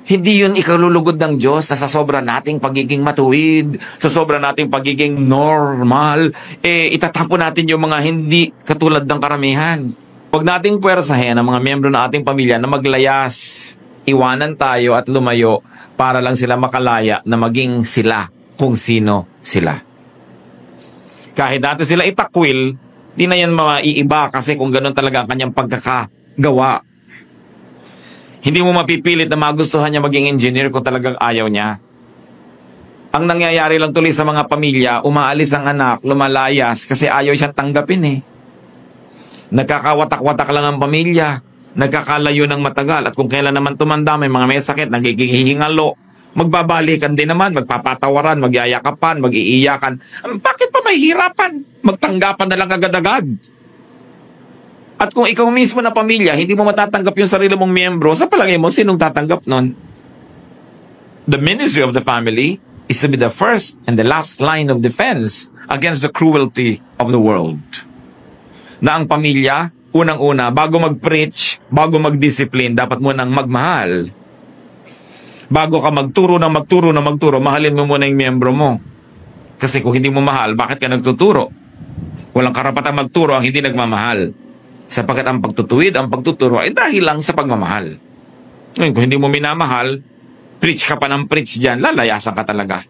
Hindi yun ikalulugod ng Diyos na sa sobra nating pagiging matuwid, sa sobra nating pagiging normal, itatapon natin yung mga hindi katulad ng karamihan. Huwag nating puwersahin ang mga miyembro ng ating pamilya na maglayas. Iwanan tayo at lumayo para lang sila makalaya na maging sila kung sino sila. Kahit natin sila itakwil, di na yan maiiba kasi kung ganun talaga ang kanyang pagkakagawa. Hindi mo mapipilit na magustuhan niya maging engineer kung talagang ayaw niya. Ang nangyayari lang tuloy sa mga pamilya, umaalis ang anak, lumalayas kasi ayaw siyang tanggapin eh. Nagkakawatak-watak lang ang pamilya, nagkakalayo ng matagal at kung kailan naman tumanda, may mga may sakit, nagiging hihingalo, magbabalikan din naman, magpapatawaran, magyayakapan, mag-iiyakan. Bakit pa mahihirapan? Magtanggapan na lang agad-agad. At kung ikaw mismo na pamilya, hindi mo matatanggap yung sarili mong miyembro, sa palagay mo, sinong tatanggap nun? The ministry of the family is to be the first and the last line of defense against the cruelty of the world. Na ang pamilya, unang-una, bago mag-preach, bago mag-discipline, dapat mo nang magmahal. Bago ka magturo, mahalin mo muna yung miyembro mo. Kasi kung hindi mo mahal, bakit ka nagtuturo? Walang karapatang magturo ang hindi nagmamahal. Sapagkat ang pagtutuwid, ang pagtuturo ay dahil lang sa pagmamahal. Ngayon, kung hindi mo minamahal, preach ka pa ng preach dyan, lalayasan ka talaga.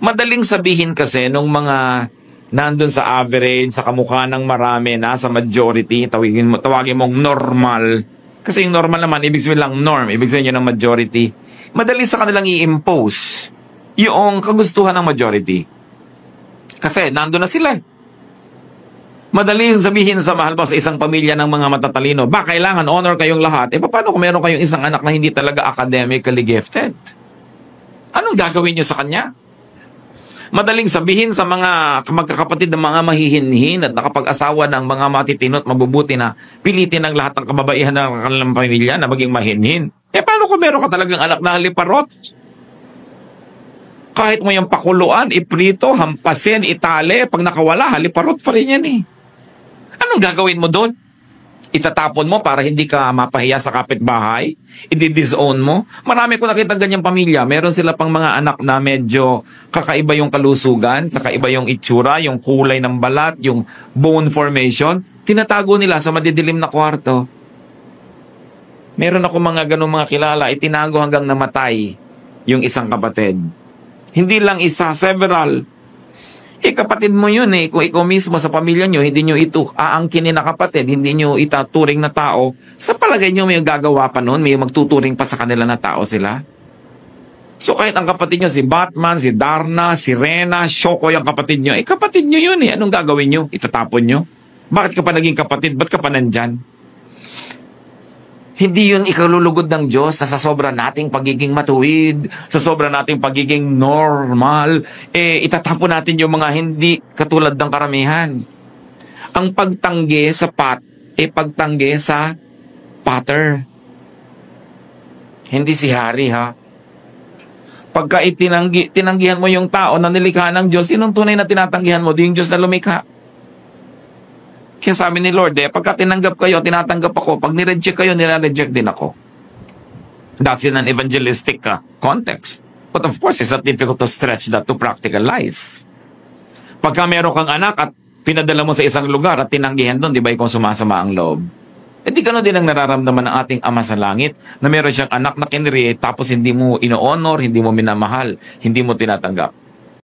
Madaling sabihin kasi nung mga nandun sa average, sa kamukha ng marami, nasa majority, tawagin mong normal. Kasi yung normal naman, ibig sabihin lang norm, ibig sabihin yun ng majority. Madali sa kanilang i-impose yung kagustuhan ng majority. Kasi nandun na sila. Madaling sabihin sa mahal mo sa isang pamilya ng mga matatalino, kailangan honor kayong lahat. Paano kung meron kayong isang anak na hindi talaga academically gifted? Anong gagawin nyo sa kanya? Madaling sabihin sa mga magkakapatid ng mga mahihinhin at nakapag-asawa ng mga matitino at mabubuti na pilitin ng lahat ng kababaihan ng kanilang pamilya na maging mahinhin. Paano kung meron ka talagang anak na haliparot? Kahit mo yung pakuluan, iprito, hampasin, itali, pag nakawala, haliparot pa rin yan eh. Anong gagawin mo doon? Itatapon mo para hindi ka mapahiya sa kapitbahay? I-disown mo? Marami ko nakita ganyang pamilya. Meron sila pang mga anak na medyo kakaiba yung kalusugan, kakaiba yung itsura, yung kulay ng balat, yung bone formation. Tinatago nila sa madidilim na kwarto. Meron ako mga ganong mga kilala, itinago hanggang namatay yung isang kapatid. Hindi lang isa, several. Kapatid mo yun eh. Kung ikaw mismo sa pamilya nyo, hindi nyo ito aangkinin na kapatid, hindi nyo itaturing na tao, sa palagay nyo may gagawa pa nun, may magtuturing pa sa kanila na tao sila. So kahit ang kapatid nyo, si Batman, si Darna, si Rena, Shoko yung kapatid nyo, kapatid nyo yun eh. Anong gagawin nyo? Itatapon nyo? Bakit ka pa naging kapatid? Ba't ka pa nandyan? Hindi yun ikalulugod ng Diyos na sa sobra nating pagiging matuwid, sa sobra nating pagiging normal, itatapon natin yung mga hindi katulad ng karamihan. Ang pagtanggi sa pot, pagtanggi sa potter. Hindi si Hari ha. Pagka tinanggihan mo yung tao na nilikha ng Diyos, sinong tunay na tinatanggihan mo? Di yung Diyos na lumikha. Kaya sabi ni Lord, pagka tinanggap kayo, tinatanggap ako. Pag nireject kayo, nireject din ako. That's in an evangelistic context. But of course, it's not difficult to stretch that to practical life. Pagka meron kang anak at pinadala mo sa isang lugar at tinanggihan doon, di ba ikaw sumasama ang loob? Di gano'n din ang nararamdaman ng ating Ama sa Langit na meron siyang anak na kinreate tapos hindi mo ino-honor, hindi mo minamahal, hindi mo tinatanggap.